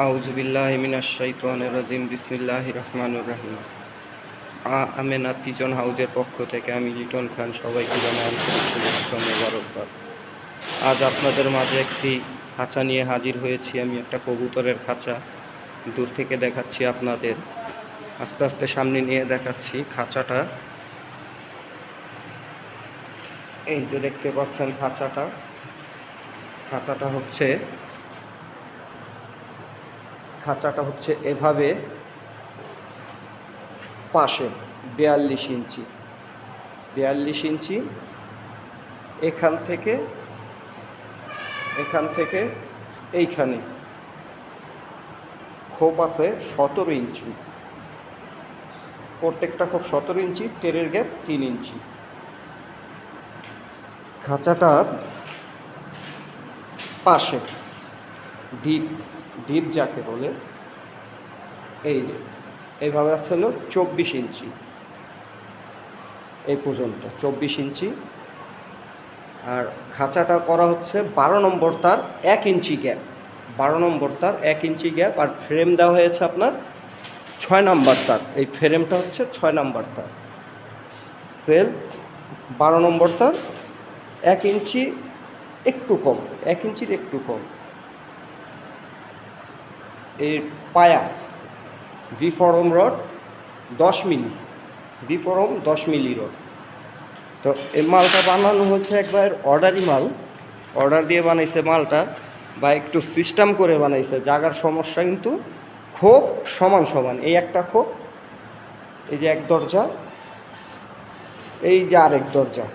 আউযুবিল্লাহি মিনাশ শাইতানির রাজিম বিসমিল্লাহির রহমানির রহিম। আমেনা পিজন হাউজের পক্ষ থেকে আমি লিটন খান সবাইকে জানাই আন্তরিক শুভেচ্ছা ও মোবারকবাদ। আজ আপনাদের মাঝে একটি খাঁচা নিয়ে হাজির হয়েছি। আমি একটা কবুতরের খাঁচা দূর থেকে দেখাচ্ছি আপনাদের, আস্তে আস্তে সামনে নিয়ে দেখাচ্ছি খাঁচাটা। এই যে দেখতে পাচ্ছেন খাঁচাটা হচ্ছে এভাবে পাশে 42 ইঞ্চি এখান থেকে এইখানে খোপ আছে 17 ইঞ্চি, প্রত্যেকটা খোপ 17 ইঞ্চি, টেরের গ্যাপ 3 ইঞ্চি। খাঁচাটার পাশে ডিপ যাকে বলে, এইভাবে আসলে 24 ইঞ্চি, এই পর্যন্ত 24 ইঞ্চি। আর খাঁচাটা করা হচ্ছে 12 নম্বর তার 1 ইঞ্চি গ্যাপ, 12 নম্বর তার 1 ইঞ্চি গ্যাপ। আর ফ্রেম দেওয়া হয়েছে আপনার 6 নম্বর তার, এই ফ্রেমটা হচ্ছে 6 নম্বর তার। সেল 12 নম্বর তার 1 ইঞ্চি একটু কম, 1 ইঞ্চির একটু কম। এর পায়া বিফরম রড 10 মিলি, বিফরম 10 মিলি রড। তো এই মালটা বানানো হচ্ছে একবার অর্ডার দিয়ে বানাইছে মালটা, বা একটু সিস্টেম করে বানাইছে। জায়গার সমস্যা, কিন্তু খোপ সমান। এই একটা খোপ, এই যে এক দরজা, এই যে আরেক দরজা,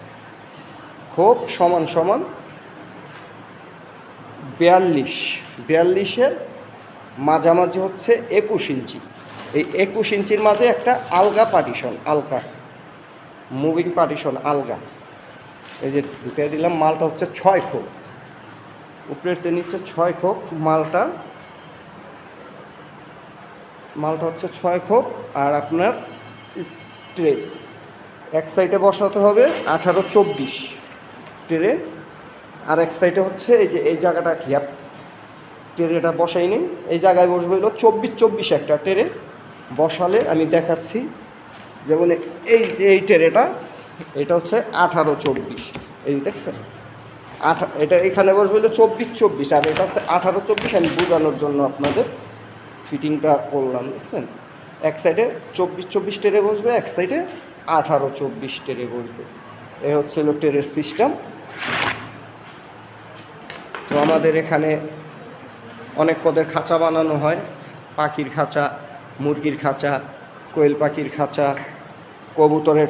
খোপ সমান। 42-এর মাঝামাঝি হচ্ছে 21 ইঞ্চি। এই 21 ইঞ্চির মাঝে একটা আলগা পার্টিশন, মুভিং পার্টিশন আলগা। এই যে ঢুকে দিলাম। মালটা হচ্ছে 6 খোপ, উপরের নিচে 6 খোপ। মালটা হচ্ছে 6 খোপ। আর আপনার ট্রে এক সাইডে বসাতে হবে 18-24 ট্রে, আর এক সাইডে হচ্ছে এই যে এই জায়গাটা গ্যাপ, ট্রেটা বসাইনি, এই জায়গায় বসবে হলো 24 একটা ট্রে বসালে। আমি দেখাচ্ছি, যেমন এই যে এই ট্রেটা, এটা হচ্ছে 18-24, এই দেখছেন, এটা এখানে বসবে হলো 24, আর এটা হচ্ছে 18-24। আমি বোঝানোর জন্য আপনাদের ফিটিংটা করলাম, দেখছেন। এক সাইডে 24 ট্রে বসবে, এক সাইডে 18-24 ট্রে বসবে। এই হচ্ছে হলো ট্রের সিস্টেম। তো আমাদের এখানে অনেক পদের খাঁচা বানানো হয়, পাখির খাঁচা, মুরগির খাঁচা, কোয়েল পাখির খাঁচা, কবুতরের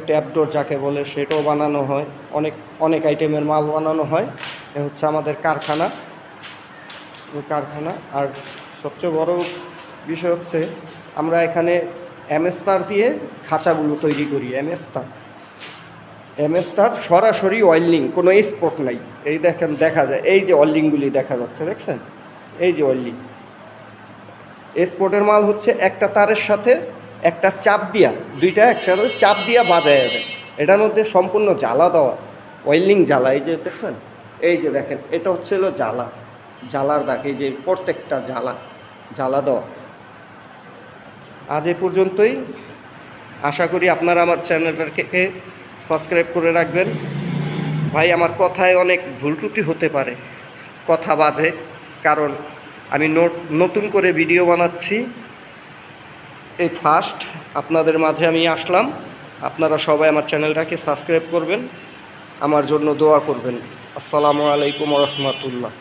ট্যাপ ডোর যাকে বলে, সেটাও বানানো হয়। অনেক আইটেমের মাল বানানো হয়। এ হচ্ছে আমাদের কারখানা। আর সবচেয়ে বড় বিষয় হচ্ছে আমরা এখানে এমএস তার দিয়ে খাঁচাগুলো তৈরি করি। এমএস তার সরাসরি ওয়েল্ডিং, কোনো স্পট নাই। এই দেখেন, দেখা যায় এই যে ওয়েল্ডিংগুলি দেখা যাচ্ছে, দেখছেন, এই যে ওয়েল্ডিং। স্পটের মাল হচ্ছে একটা তারের সাথে একটা চাপ দিয়া, দুইটা একসাথে চাপ দিয়া বাজায় যাবে। এটার মধ্যে সম্পূর্ণ জ্বালা দেওয়া, ওয়েল্ডিং জ্বালা। এই যে দেখছেন, এই যে দেখেন, এটা হচ্ছে হলো জ্বালার দাগ। এই যে প্রত্যেকটা জ্বালা দেওয়া। আজ এ পর্যন্তই। আশা করি আপনারা আমার চ্যানেলটাকে সাবস্ক্রাইব করে রাখবেন। ভাই, আমার কথায় অনেক ভুল ত্রুটি হতে পারে, কথা বাজে, কারণ আমি নতুন করে ভিডিও বানাচ্ছি। এই ফার্স্ট আপনাদের মাঝে আমি আসলাম। আপনারা সবাই আমার চ্যানেলটাকে সাবস্ক্রাইব করবেন, আমার জন্য দোয়া করবেন। আসসালামু আলাইকুম ওয়া রাহমাতুল্লাহ।